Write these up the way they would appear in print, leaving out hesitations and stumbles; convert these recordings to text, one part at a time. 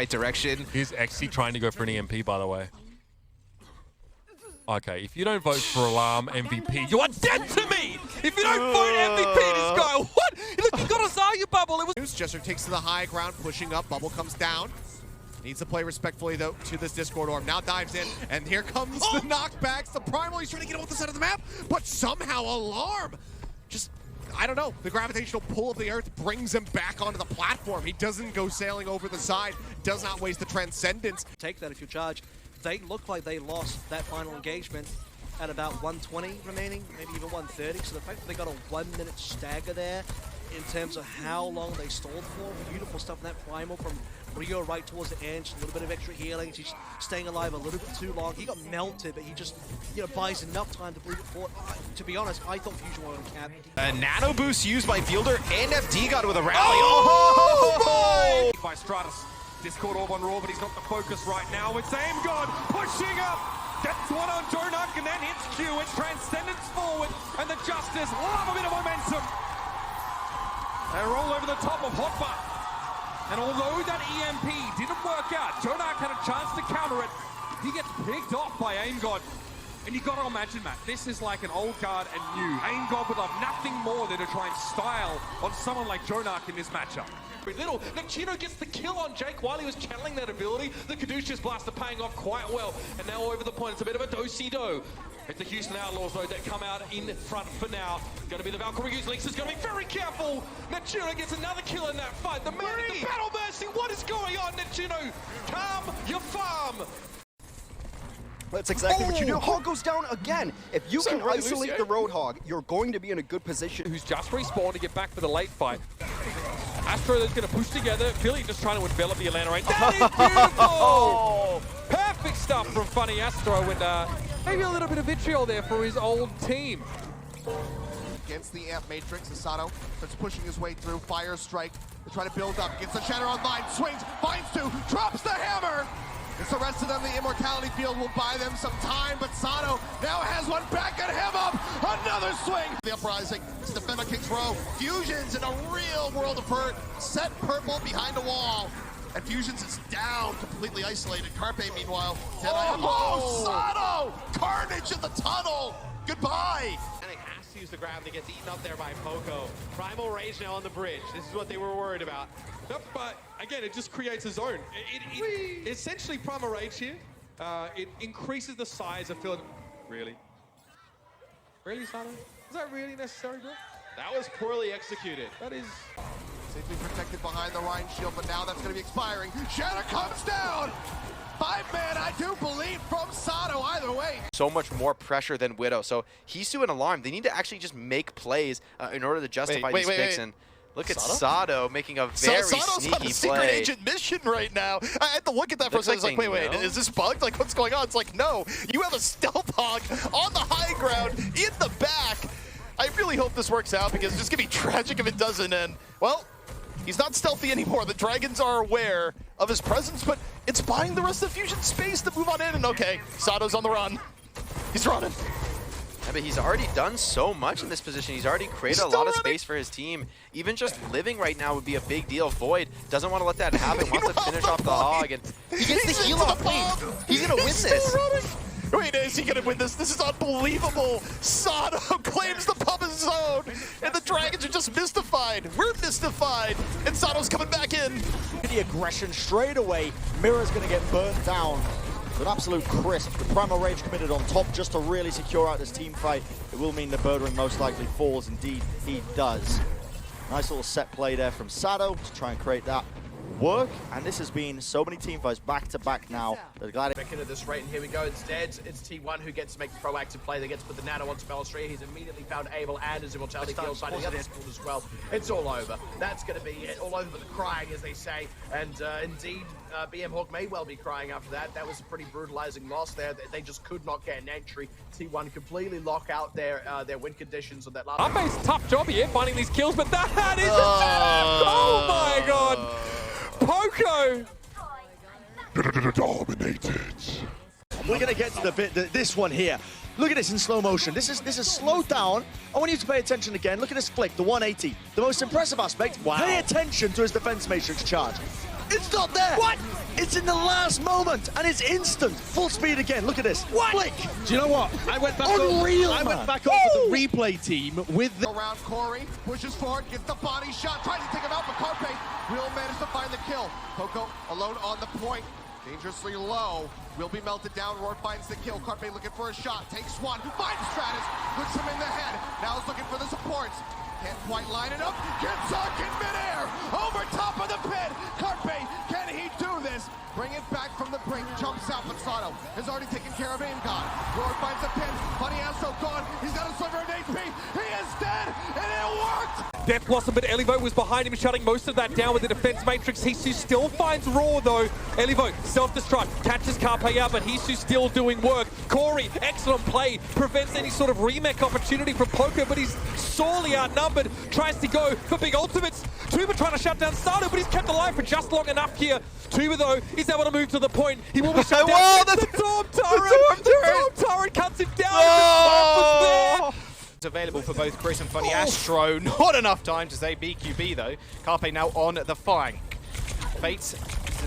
right direction. Here's Exy trying to go for an EMP, by the way. Okay, if you don't vote for Alarm MVP, you are dead to me! If you don't vote MVP, this guy, what? Look, you got a Zarya bubble. It was Jester takes to the high ground, pushing up. Bubble comes down. Needs to play respectfully, though, to this Discord Orb. Now dives in, and here comes the knockbacks. The Primal, he's trying to get him off the side of the map, but somehow Alarm just, I don't know, the gravitational pull of the earth brings him back onto the platform. He doesn't go sailing over the side, does not waste the Transcendence. Take that if you charge. They look like they lost that final engagement at about 120 remaining, maybe even 130. So the fact that they got a 1 minute stagger there in terms of how long they stalled for, beautiful stuff in that Primal from Rio right towards the end, just a little bit of extra healing. She's staying alive a little bit too long. He got melted, but he just, buys enough time to bring it forward. To be honest, I thought Fusion were on cap. A nano boost used by Fielder, and FD got with a rally. Oh, boy! By Stratus. Discord Orb on Raw, but he's got the focus right now. It's Aim God pushing up. Gets one on Jonak and then hits Q. It's Transcendence forward, and the Justice love a bit of momentum. They roll over the top of Hotbar. And although that EMP didn't work out, Jonak had a chance to counter it. He gets picked off by Aim God. And you got to imagine, Matt, this is like an old guard and new. Aim God would love nothing more than to try and style on someone like Jonak in this matchup. Little, Nechino gets the kill on Jake while he was channeling that ability. The Caduceus Blaster paying off quite well. And now over the point, it's a bit of a do-si-do. It's the Houston Outlaws, though, that come out in front for now. Going to be the Valkyrie use. Lynx is going to be very careful. Nechino gets another kill in that fight. The man in the battle mercy. What is going on, Nechino? Calm your farm. That's exactly what you do. Hog goes down again. If you can isolate the Roadhog, you're going to be in a good position. Who's just respawned to get back for the late fight. Astro is going to push together. Philly just trying to envelop the Atlanta Rain. That is beautiful! Perfect stuff from Funny Astro, and maybe a little bit of vitriol there for his old team. Against the Amp Matrix, Asano starts pushing his way through. Fire Strike to try to build up. Gets the Shatter online, swings, finds two, drops the hammer! It's the rest of them. The Immortality Field will buy them some time, but Sano now has one back at him up. Another swing. The Uprising, it's the Fema King's Row. Fusions in a real world of hurt. Set purple behind a wall. And Fusions is down, completely isolated. Carpe, meanwhile, Sano! Carnage in the tunnel! Goodbye! And he has to use the grab that gets eaten up there by Poco. Primal Rage now on the bridge. This is what they were worried about. Yep, but again, it just creates a zone. Essentially, Primal Rage here, it increases the size of field. Really? Really, Sano? Is that really necessary, bro? That was poorly executed. That is... Safely protected behind the Rhine shield, but now that's going to be expiring. Shatter comes down! 5-man, I do believe, from Sano, either way. So much more pressure than Widow. So Hisu and Alarm, they need to actually just make plays in order to justify these picks. And look at Sado making a very Sado's sneaky on a secret play. agent mission right now. I had to look at that for a second. I was like, wait, is this bugged? Like, what's going on? It's like, no, you have a stealth hog on the high ground in the back. I really hope this works out because it's just going to be tragic if it doesn't. And, well, he's not stealthy anymore. The Dragons are aware of his presence, but it's buying the rest of the Fusion space to move on in. And okay, Sado's on the run. He's running. Yeah, but he's already done so much in this position. He's already created a lot of space for his team. Even just living right now would be a big deal. Void doesn't want to let that happen. Wants to finish off the hog, and he gets the heal off. He's gonna win this. Wait, is he gonna win this? This is unbelievable. Sado claims the pub as his own, and the Dragons are just mystified. We're mystified, and Sado's coming back in. The aggression straight away. Mirror's gonna get burnt down. An absolute crisp. The Primal Rage committed on top just to really secure out this team fight. It will mean the Birdring most likely falls. Indeed, he does. Nice little set play there from Sado to try and create that work. And this has been so many team fights back to back now. They're glad Back into this rate, and here we go. Instead, it's T1 who gets to make the proactive play. They get to put the nano on Spellstream. He's immediately found Abel and his Immortality kills by the other school as well. It's all over. That's going to be it. All over but the crying, as they say. And indeed, BM Hawk may well be crying after that. That was a pretty brutalizing loss there. They just could not get an entry. T1 completely lock out their win conditions on that last. Arpe's tough job here finding these kills, but that is a trap! Oh my god! Poco! Dominated. We're gonna get to the bit, this one here. Look at this in slow motion. This is slowed down. I want you to pay attention again. Look at this flick, the 180. The most impressive aspect, pay attention to his defense matrix charge. It's not there! What? It's in the last moment, and it's instant. Full speed again. Look at this. What? Flick. Do you know what? I went back Unreal, I went man. back over the replay team with the... Around Corey, pushes forward, gets the body shot, tries to take him out, but Carpe will manage to find the kill. Poco alone on the point, dangerously low, will be melted down. Roar finds the kill. Carpe looking for a shot, takes one, finds Stratus, puts him in the head. Now he's looking for the supports. Can't quite line it up, gets Arc in midair, over top of the pit. Carpe, can he do this? Bring it back from the brink, jumps out, but Sato has already taken care of Aimgon. Roar finds a pin, Bunny Astro gone, he's got a sliver of HP, he is dead, and it worked! Death Blossom, but Elivo was behind him, shutting most of that down with the defense matrix. Hisu still finds Roar though. Elivo, self-destruct, catches Carpe out, but Hisu still doing work. Corey, excellent play, prevents any sort of remake opportunity from Poco, but he's sorely outnumbered. Tries to go for big ultimates. Tuba trying to shut down Sato, but he's kept alive for just long enough here. Tuba though, is able to move to the point. He will be shut down. Whoa, the Storm Turret! The Storm Turret cuts him down. Oh! It's available for both Chris and Funny Astro. Not enough time to say BQB though. Carpe now on the flank. Fates.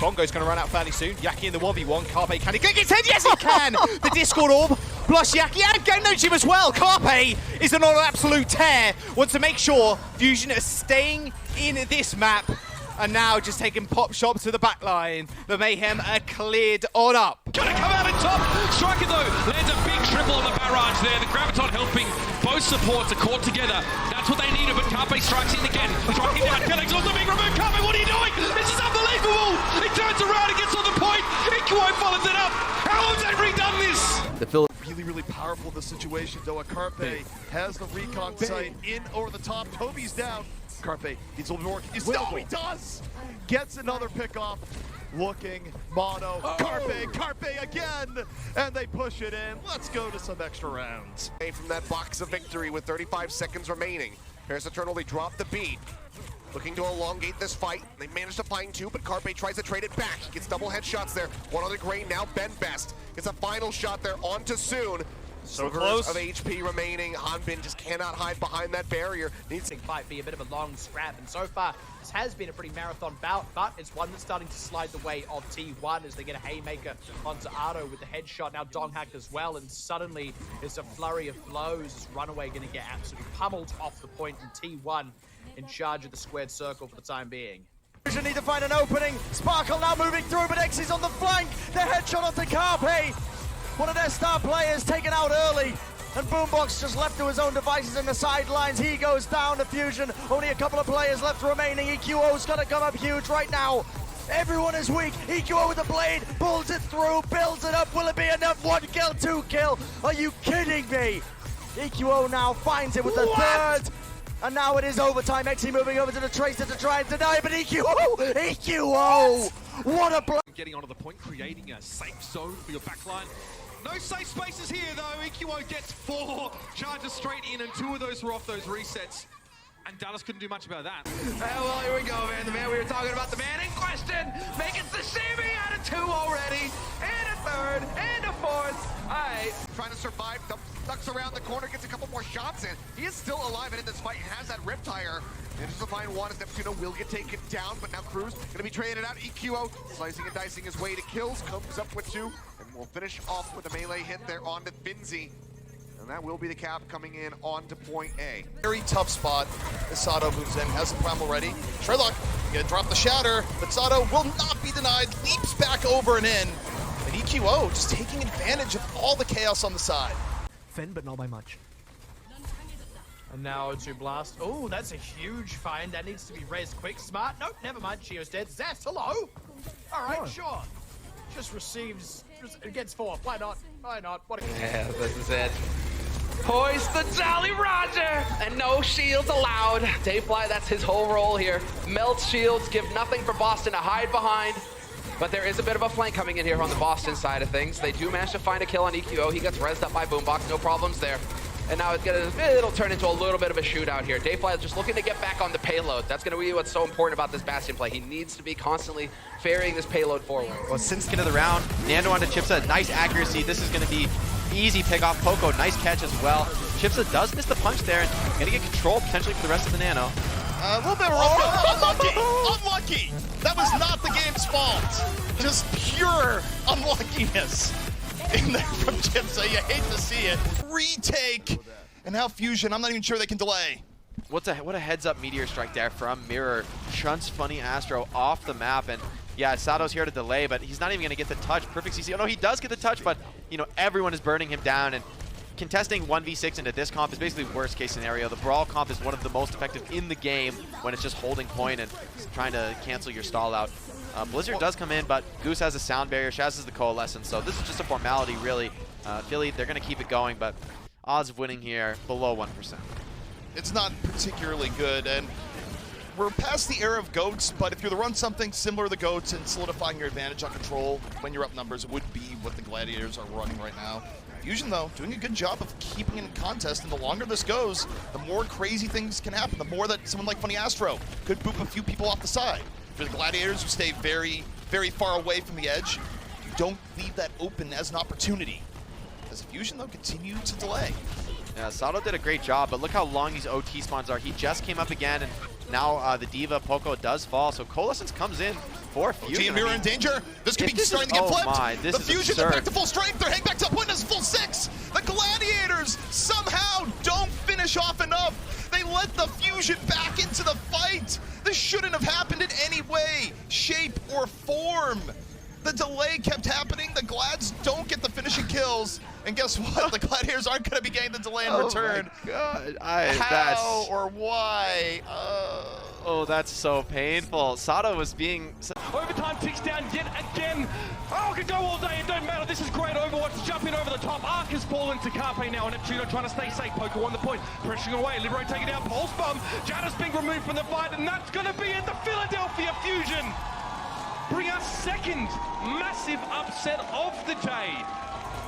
Bongo's going to run out fairly soon. Yaki in the 1v1. Carpe, can he click his head? Yes, he can! The Discord Orb plus Yaki and Gennochim as well. Carpe is on an absolute tear. Wants to make sure Fusion is staying in this map. And now just taking pop shots to the back line. The Mayhem are cleared on up. Gonna come out on top. Striker though lands a big triple on the barrage there. The Graviton helping both supports are caught together. That's what they needed, but Carpe strikes in again. Striking down. Kellex also being removed. Carpe, what are you doing? This is unbelievable. He turns around and gets on the point. EQO follows it up. How have they redone this? Really powerful the situation though. Carpe has the recon sight in over the top. Toby's down. Carpe needs a little more. No, he does! Gets another pick off. Looking, mono, Carpe again! And they push it in. Let's go to some extra rounds. From that box of victory with 35 seconds remaining. Paris Eternal, they drop the beat. Looking to elongate this fight. They manage to find two, but Carpe tries to trade it back. He gets double headshots there. One on the grain, now Ben Best. Gets a final shot there onto Soon. So close. Of HP remaining. Hanbin just cannot hide behind that barrier. Needs to Fight be a bit of a long scrap, and so far this has been a pretty marathon bout, but it's one that's starting to slide the way of T1 as they get a haymaker onto Ardo with the headshot. Now Donghack as well, and suddenly it's a flurry of blows. Is Runaway going to get absolutely pummeled off the point, and T1 in charge of the squared circle for the time being. Fusion need to find an opening. Sparkle now moving through, but X is on the flank. The headshot onto Carpe. One of their star players taken out early. And Boombox just left to his own devices in the sidelines. He goes down to Fusion. Only a couple of players left remaining. EQO's got to come up huge right now. Everyone is weak. EQO with the blade, pulls it through, builds it up. Will it be enough? 1 kill, 2 kill. Are you kidding me? EQO now finds it with the third. And now it is overtime. Exy moving over to the Tracer to try and deny, but EQO! What a blow! Getting onto the point, creating a safe zone for your backline. No safe spaces here though. EQO gets 4 charges straight in, and 2 of those were off those resets. And Dallas couldn't do much about that. Well, here we go, man. The man we were talking about, the man in question, making sashimi out of 2 already, and a third, and a fourth. All right. trying to survive. Ducks around the corner, gets a couple more shots in. He is still alive and in this fight has that Riptire. Manages to find one as Neptuno will get taken down, but now Cruz gonna be trading it out. EQO slicing and dicing his way to kills, comes up with 2, and we'll finish off with a melee hit there on the Finzi. And that will be the cap coming in onto point A. Very tough spot as Sato moves in, has the Primal ready. Sherlock gonna drop the Shatter, but Sato will not be denied, leaps back over and in. And EQO just taking advantage of all the chaos on the side. Finn, but not by much. And now to Blast. Oh, that's a huge find. That needs to be raised quick. Smart. Nope, never mind. Chio's dead. Zest, hello. All right, sure. Just receives. It gets 4. Why not? Why not? What? Yeah, this is it. Hoist the Jolly Roger! And no shields allowed. Dayfly, that's his whole role here. Melt shields, give nothing for Boston to hide behind. But there is a bit of a flank coming in here on the Boston side of things. They do manage to find a kill on EQO. He gets rezzed up by Boombox, no problems there. And now it'll turn into a little bit of a shootout here. Dayfly is just looking to get back on the payload. That's going to be what's so important about this Bastion play. He needs to be constantly ferrying this payload forward. Well, since skin of the round, Nando onto Chipsa, nice accuracy. This is going to be easy pick off. Poco, nice catch as well. Chipsa does miss the punch there and going to get control potentially for the rest of the Nano. A little bit of unlucky. That was not the game's fault. Just pure unluckiness in there from Jimsa. You hate to see it. Retake. And now Fusion, I'm not even sure they can delay. What a heads-up Meteor Strike there from Mirror. Shunts Funny Astro off the map, and yeah, Sato's here to delay, but he's not even going to get the touch. Perfect CC. Oh no, he does get the touch, but you know, everyone is burning him down, and contesting 1v6 into this comp is basically worst case scenario. The Brawl comp is one of the most effective in the game when it's just holding point and trying to cancel your stall out. Blizzard does come in, but Goose has a sound barrier, Shaz has the Coalescence, so this is just a formality really. Philly, they're going to keep it going, but odds of winning here below 1%. It's not particularly good, and we're past the era of GOATs, but if you're to run something similar to the GOATs and solidifying your advantage on control when you're up numbers would be what the Gladiators are running right now. Fusion, though, doing a good job of keeping it in contest, and the longer this goes, the more crazy things can happen, the more that someone like Funny Astro could boop a few people off the side. For the Gladiators who stay very, very far away from the edge, you don't leave that open as an opportunity. As Fusion, though, continue to delay. Yeah, Sato did a great job, but look how long these OT spawns are. He just came up again, and now the Diva Poco does fall, so Coalescence comes in for Fusion. OG and Mirror in danger. This could be starting to get flipped. The Fusion, they're back to full strength. They're heading back to point as full 6. The Gladiators somehow don't finish off enough. They let the Fusion back into the fight. This shouldn't have happened in any way, shape, or form. The delay kept happening. The Glads don't get the finishing kills. And guess what? The Gladiators aren't going to be getting the delay in return. Oh my God. How or why? Oh, that's so painful. Sato was being... Overtime ticks down yet again. Oh, I could go all day, it don't matter. This is great Overwatch, jumping over the top. Arc has fallen to Carpe now, and Neptuno trying to stay safe. Poco on the point, pressuring away. Libero taking down Pulse Bomb. Janus being removed from the fight, and that's going to be it. The Philadelphia Fusion bring us second massive upset of the day.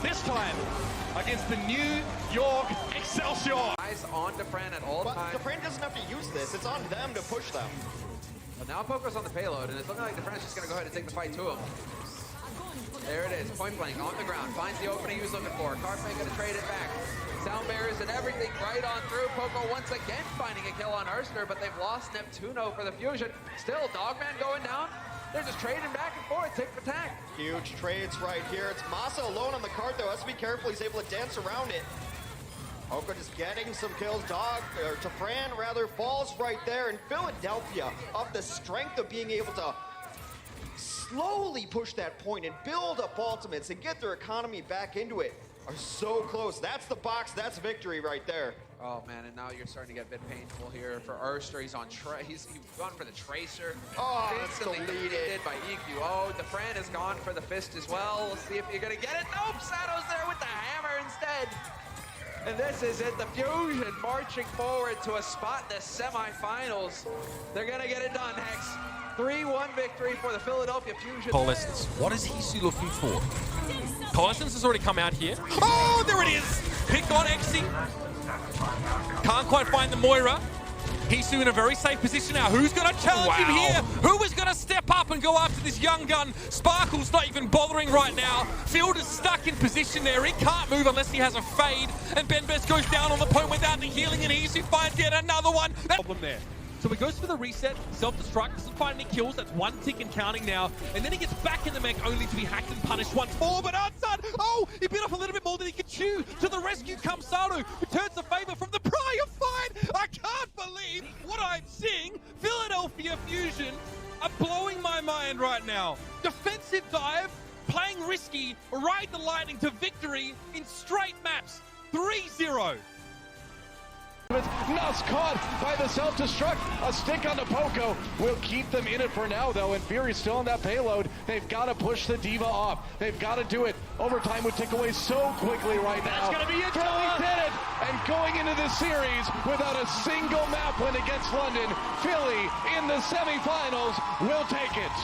This time against the New York Excelsior. Eyes on Defran at all times. Defran doesn't have to use this. It's on them to push them. But now Poco's on the payload, and it's looking like Defran's just going to go ahead and take the fight to him. There it is, point blank, on the ground. Finds the opening he was looking for. Carpe going to trade it back. Sound barriers and everything right on through. Poco once again finding a kill on Erster, but they've lost Neptuno for the Fusion. Still, Dogman going down. They're just trading back and forth, tick for tack. Huge trades right here. It's Masa alone on the cart, though. Has to be careful. He's able to dance around it. Poco just getting some kills. Defran rather falls right there. And Philadelphia, of the strength of being able to slowly push that point and build up ultimates and get their economy back into it, are so close. That's the box. That's victory right there. Oh man, and now you're starting to get a bit painful here for Erster. He's on he's gone for the Tracer. Oh, instantly deleted by EQO. Defran has gone for the fist as well. Let's see if you're gonna get it. Nope, Sato's there with the hammer instead. And this is it, the Fusion marching forward to a spot in the semifinals. They're gonna get it done, Hex. 3-1 victory for the Philadelphia Fusion. Coalescence, what is Hisu looking for? Coalescence has already come out here. Oh, there it is! Picked on Exy. Can't quite find the Moira. Hisu in a very safe position now. Who's going to challenge him here? Who is going to step up and go after this young gun? Sparkle's not even bothering right now. Field is stuck in position there. He can't move unless he has a fade. And Benbest goes down on the point without the healing, and Hisu finds yet another one. Problem there. So he goes for the reset, self-destruct, doesn't find any kills, that's one tick and counting now, and then he gets back in the mech only to be hacked and punished once more, but outside, oh, he bit off a little bit more than he could chew. To the rescue comes Sato, returns the favor from the prior fight. I can't believe what I'm seeing. Philadelphia Fusion are blowing my mind right now. Defensive dive, playing risky, ride the lightning to victory in straight maps, 3-0. Nuss caught by the self-destruct. A stick on the Poco will keep them in it for now, though, and Fury's still on that payload. They've got to push the Diva off. They've got to do it. Overtime would tick away so quickly right now. That's going to be it. Philly did it, and going into the series without a single map win against London, Philly in the semifinals will take it.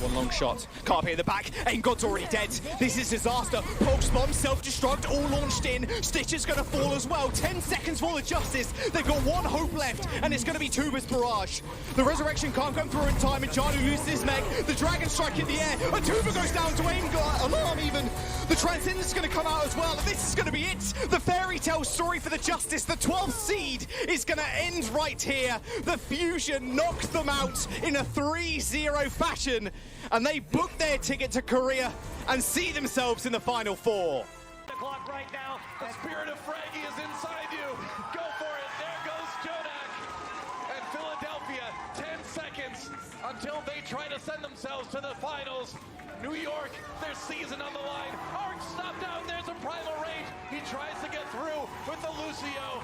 One long shot. Carpe in the back. God's already dead. This is disaster. Pulse bomb, self-destruct, all launched in. Stitch is going to fall as well. 10 seconds for the Justice. They've got one hope left, and it's going to be Tuba's barrage. The resurrection can't come through in time, and Janu loses his mech. The dragon strike in the air, and Tuba goes down to aim alarm even. The Transcendence is going to come out as well, and this is going to be it. The fairy tale story for the Justice. The 12th seed is going to end right here. The Fusion knocked them out in a 3-0 fashion, and they booked their ticket to Korea and see themselves in the Final Four. The clock right now. The spirit of Fraggy is inside you. Go for it. There goes Jonak. And Philadelphia, 10 seconds until they try to send themselves to the finals. New York, their season on the line. Arc stopped out. There's a Primal Rage. He tries to get through with the Lucio.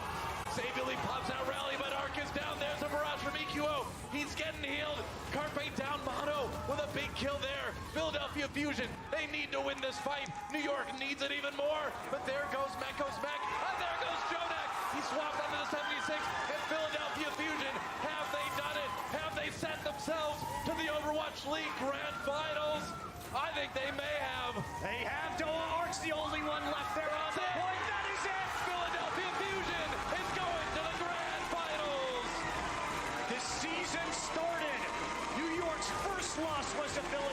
Savioli pops out rally, but Arc is down. There's a barrage from EQO. He's getting healed. Carpe down mono with a big kill there. Philadelphia Fusion, they need to win this fight. New York needs it even more. But there goes Meko's mech. And there goes Jonak. He swapped onto the 76. And Philadelphia Fusion, have they done it? Have they set themselves to the Overwatch League Grand Finals? I think they may have. They have. Doa Arc's the only one left there on the point. That is it. Philadelphia Fusion is going to the Grand Finals. The season started. New York's first loss was to Philadelphia.